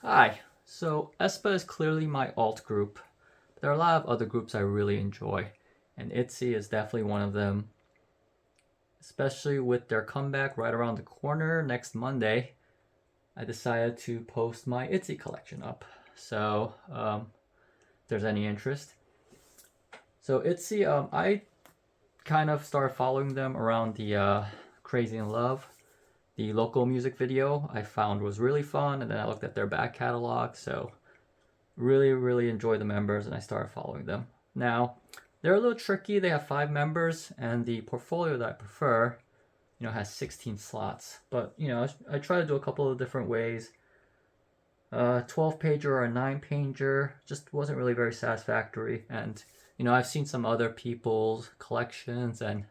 Hi. So ESPA is clearly my alt group. But there are a lot of other groups I really enjoy, and Itzy is definitely one of them. Especially with their comeback right around the corner next Monday, I decided to post my Itzy collection up. So, if there's any interest. So Itzy, I kind of started following them around the Crazy in Love. The local music video I found was really fun, and then I looked at their back catalog. So really enjoy the members, and I started following them. Now, they're a little tricky. They have 5 members, and the portfolio that I prefer, has 16 slots. But I try to do a couple of different ways. 12 pager or a 9 pager just wasn't really very satisfactory. And I've seen some other people's collections, and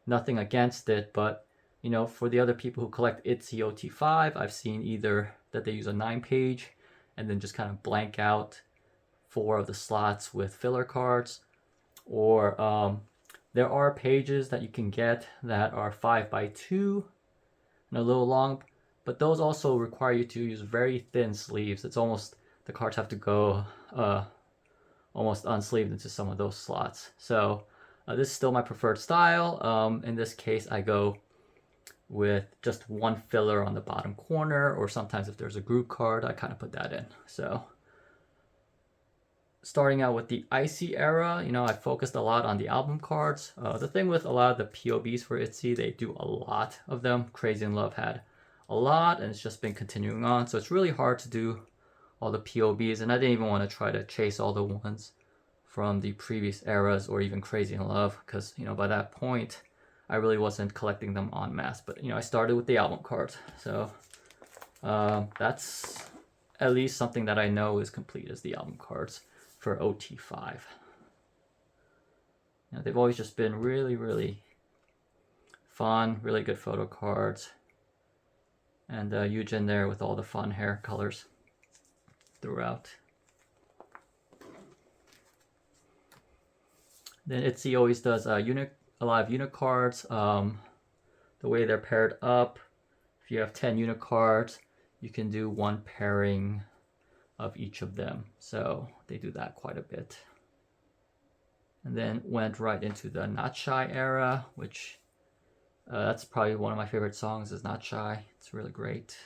nothing against it, but for the other people who collect Itzy OT5, I've seen either that they use a 9 page and then just kind of blank out 4 of the slots with filler cards, or there are pages that you can get that are 5x2 and a little long, but those also require you to use very thin sleeves. It's almost, the cards have to go almost unsleeved into some of those slots. So this is still my preferred style. In this case, I go with just one filler on the bottom corner, or sometimes if there's a group card, I kind of put that in. So starting out with the Icy era, I focused a lot on the album cards. The thing with a lot of the POBs for Itzy, they do a lot of them. Crazy in Love had a lot, and it's just been continuing on. So it's really hard to do all the POBs, and I didn't even want to try to chase all the ones from the previous eras or even Crazy in Love, because by that point I really wasn't collecting them en masse. But I started with the album cards, so that's at least something that I know is complete, is the album cards for OT5. They've always just been really fun, really good photo cards, and huge in there with all the fun hair colors throughout. Then Itzy always does a lot of unit cards. The way they're paired up, if you have 10 unit cards, you can do one pairing of each of them. So they do that quite a bit. And then went right into the Not Shy era, which that's probably one of my favorite songs, is Not Shy. It's really great.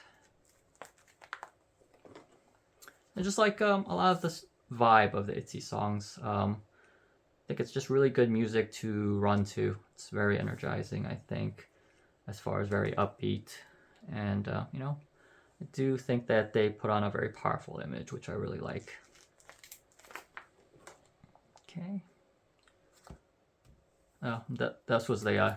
And just like a lot of the vibe of the Itzy songs, I think it's just really good music to run to. It's very energizing, I think, as far as very upbeat. And, I do think that they put on a very powerful image, which I really like. Okay. Oh, that was the,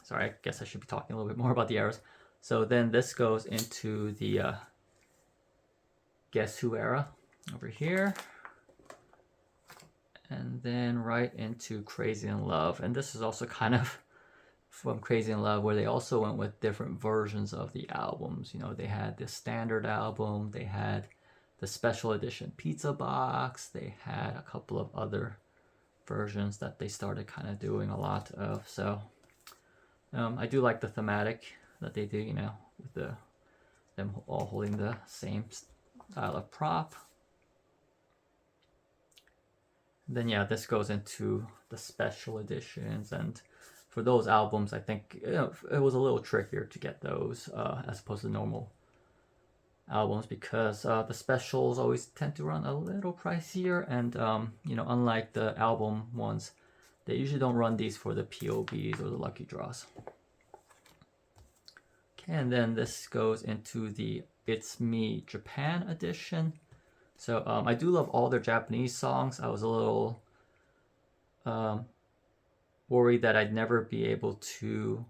sorry, I guess I should be talking a little bit more about the eras. So then this goes into the Guess Who era over here. And then right into Crazy in Love. And this is also kind of from Crazy in Love, where they also went with different versions of the albums. They had the standard album, they had the special edition pizza box, they had a couple of other versions that they started kind of doing a lot of. So I do like the thematic that they do, with them all holding the same style of prop. Then this goes into the special editions, and for those albums, I think it was a little trickier to get those as opposed to normal albums, because the specials always tend to run a little pricier, and unlike the album ones, they usually don't run these for the POBs or the lucky draws. Okay, and then this goes into the It's Me Japan edition. So I do love all their Japanese songs. I was a little worried that I'd never be able to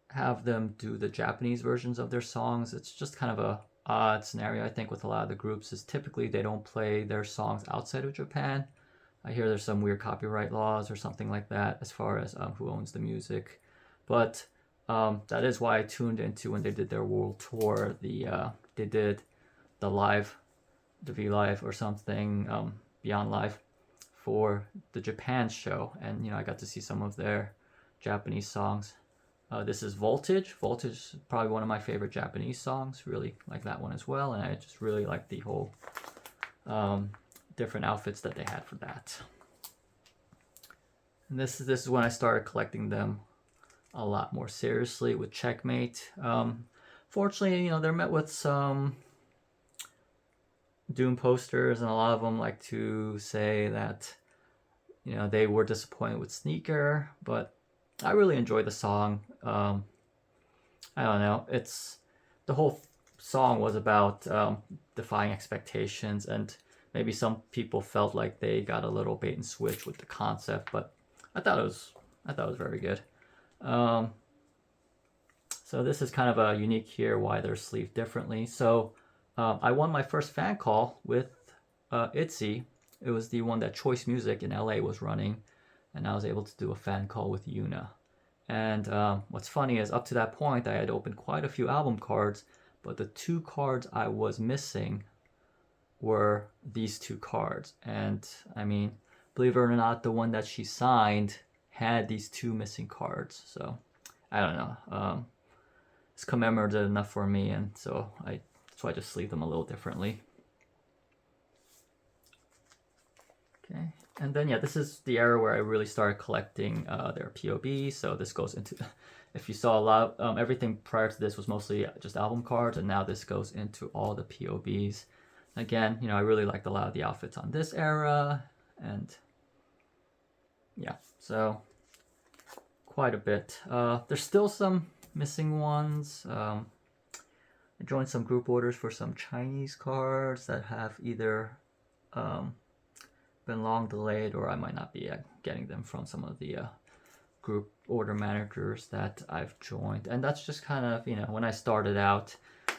have them do the Japanese versions of their songs. It's just kind of a odd scenario, I think, with a lot of the groups, is typically they don't play their songs outside of Japan. I hear there's some weird copyright laws or something like that as far as who owns the music. But that is why I tuned into, when they did their world tour, they did the V Live or something, Beyond Live, for the Japan show, and I got to see some of their Japanese songs. This is Voltage. Voltage is probably one of my favorite Japanese songs. Really like that one as well, and I just really like the whole different outfits that they had for that. And this is when I started collecting them a lot more seriously with Checkmate. Fortunately, you know, they're met with some Doom posters, and a lot of them like to say that, you know, they were disappointed with Sneaker, but I really enjoy the song. I don't know. It's the whole song was about defying expectations, and maybe some people felt like they got a little bait and switch with the concept, but I thought it was very good. So this is kind of a unique here why they're sleeved differently. So I won my first fan call with Itzy. It was the one that Choice Music in LA was running, and I was able to do a fan call with Yuna. And what's funny is up to that point I had opened quite a few album cards, but the two cards I was missing were these two cards. And I mean, believe it or not, the one that she signed had these two missing cards. So I don't know. It's commemorative enough for me, and so I just sleeve them a little differently. Okay, and then yeah, this is the era where I really started collecting their POBs. So this goes into, if you saw a lot of, everything prior to this was mostly just album cards, and now this goes into all the POBs. Again, you know, I really liked a lot of the outfits on this era, and yeah, so quite a bit. There's still some missing ones. I joined some group orders for some Chinese cards that have either been long delayed, or I might not be getting them from some of the group order managers that I've joined. And that's just kind of, you know, when I started out,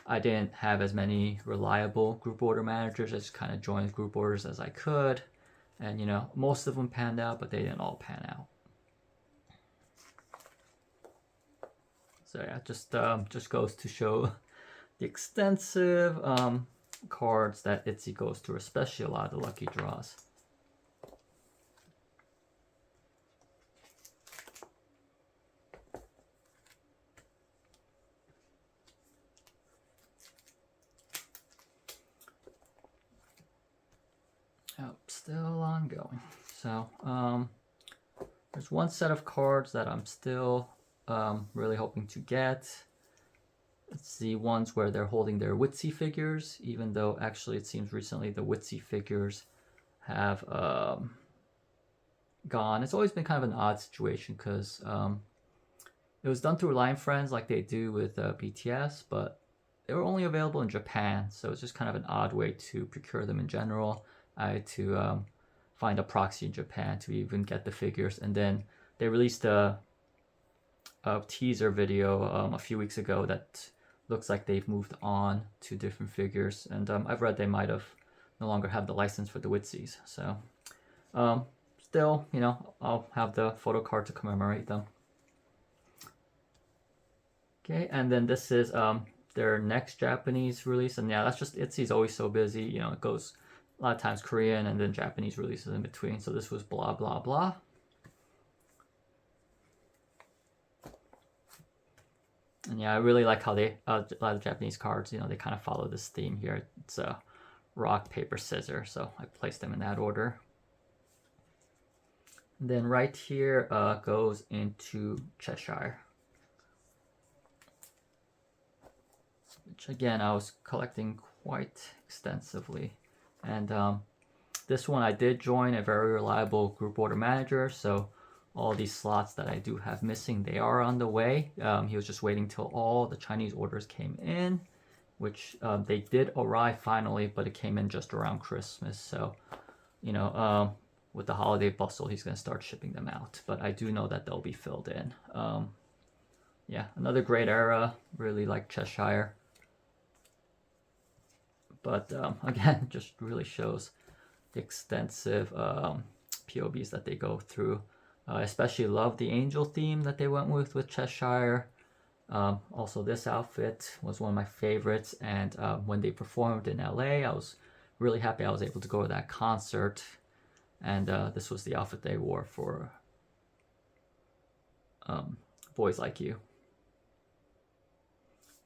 I didn't have as many reliable group order managers. I just kind of joined group orders as I could, and you know, most of them panned out, but they didn't all pan out. So yeah, just goes to show the extensive cards that Itzy goes through, especially a lot of the lucky draws. Oh, still ongoing. So there's one set of cards that I'm still really hoping to get. It's the ones where they're holding their Witsy figures, even though actually it seems recently the Witsy figures have gone. It's always been kind of an odd situation because it was done through Line Friends like they do with BTS, but they were only available in Japan, so it's just kind of an odd way to procure them in general. I had to find a proxy in Japan to even get the figures, and then they released a teaser video a few weeks ago that looks like they've moved on to different figures, and I've read they might have no longer have the license for the Witsies. So still, you know, I'll have the Photocard to commemorate them. Okay, and then this is their next Japanese release, and yeah, that's just Itzy's always so busy. You know, it goes a lot of times Korean and then Japanese releases in between. So this was Blah Blah Blah. And yeah, I really like how they, a lot of Japanese cards, you know, they kind of follow this theme here. It's rock, paper, scissors. So I placed them in that order. And then right here goes into Cheshire, which again, I was collecting quite extensively. And this one I did join a very reliable group order manager. So all these slots that I do have missing, they are on the way. He was just waiting till all the Chinese orders came in, which they did arrive finally, but it came in just around Christmas. So, you know, with the holiday bustle, he's going to start shipping them out. But I do know that they'll be filled in. Yeah, another great era. Really like Cheshire. But again, just really shows the extensive POBs that they go through. I especially love the angel theme that they went with Cheshire. Also, this outfit was one of my favorites, and when they performed in LA, I was really happy I was able to go to that concert. And this was the outfit they wore for Boys Like You.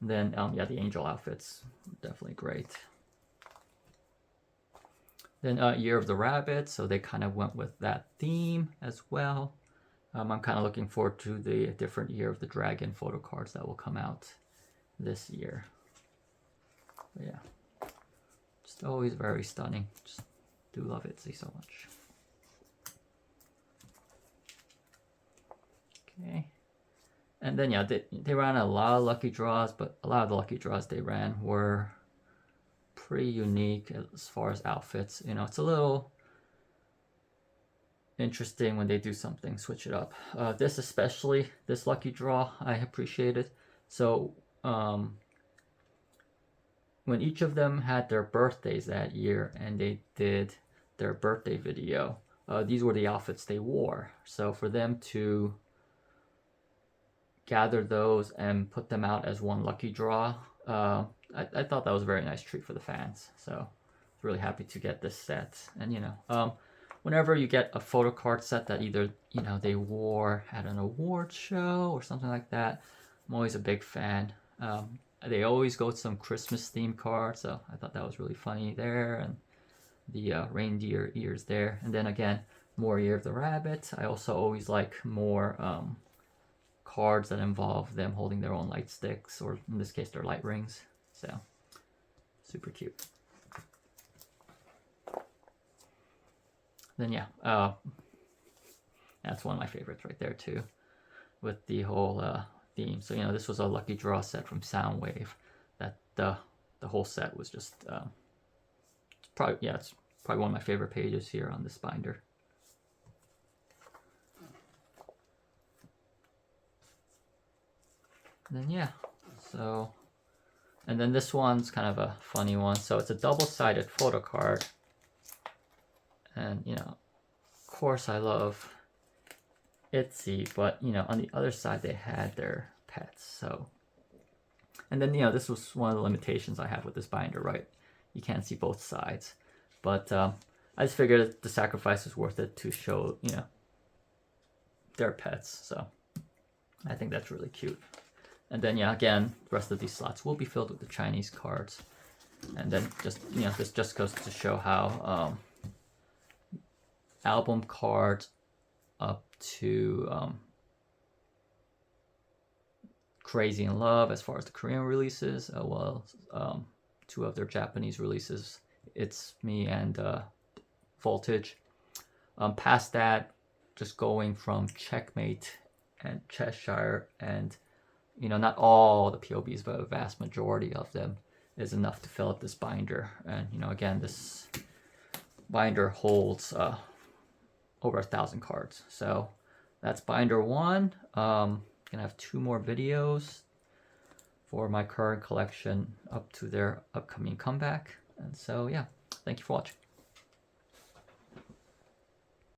And then yeah, the angel outfits, definitely great. Then Year of the Rabbit, so they kind of went with that theme as well. I'm kind of looking forward to the different Year of the Dragon photo cards that will come out this year. But yeah, just always very stunning. Just do love Itzy so much. Okay. And then yeah, they ran a lot of lucky draws, but a lot of the lucky draws they ran were pretty unique as far as outfits. You know, it's a little interesting when they do something, switch it up. This especially, this lucky draw, I appreciated. So when each of them had their birthdays that year and they did their birthday video, these were the outfits they wore. So for them to gather those and put them out as one lucky draw, I thought that was a very nice treat for the fans. So I was really happy to get this set. And you know, whenever you get a photo card set that either, you know, they wore at an award show or something like that, I'm always a big fan. They always go to some Christmas themed cards, so I thought that was really funny there, and the reindeer ears there. And then again, more Year of the Rabbit. I also always like more cards that involve them holding their own light sticks, or in this case, their light rings. So super cute. Then yeah, that's one of my favorites right there too, with the whole theme. So you know, this was a lucky draw set from Soundwave. That the whole set was just it's probably one of my favorite pages here on this binder. And then yeah, so, and then this one's kind of a funny one. So it's a double-sided photo card, and you know, of course I love Itzy, but you know, on the other side they had their pets. So, and then you know, this was one of the limitations I have with this binder, right? You can't see both sides, but I just figured the sacrifice is worth it to show, you know, their pets. So I think that's really cute. And then yeah, again, the rest of these slots will be filled with the Chinese cards. And then just, you know, this just goes to show how album cards up to Crazy in Love, as far as the Korean releases, well, two of their Japanese releases, It's Me and Voltage. Past that, just going from Checkmate and Cheshire, and you know, not all the POBs, but a vast majority of them is enough to fill up this binder. And you know, again, this binder holds over 1,000 cards. So that's binder one. Gonna have 2 more videos for my current collection up to their upcoming comeback. And so yeah, thank you for watching.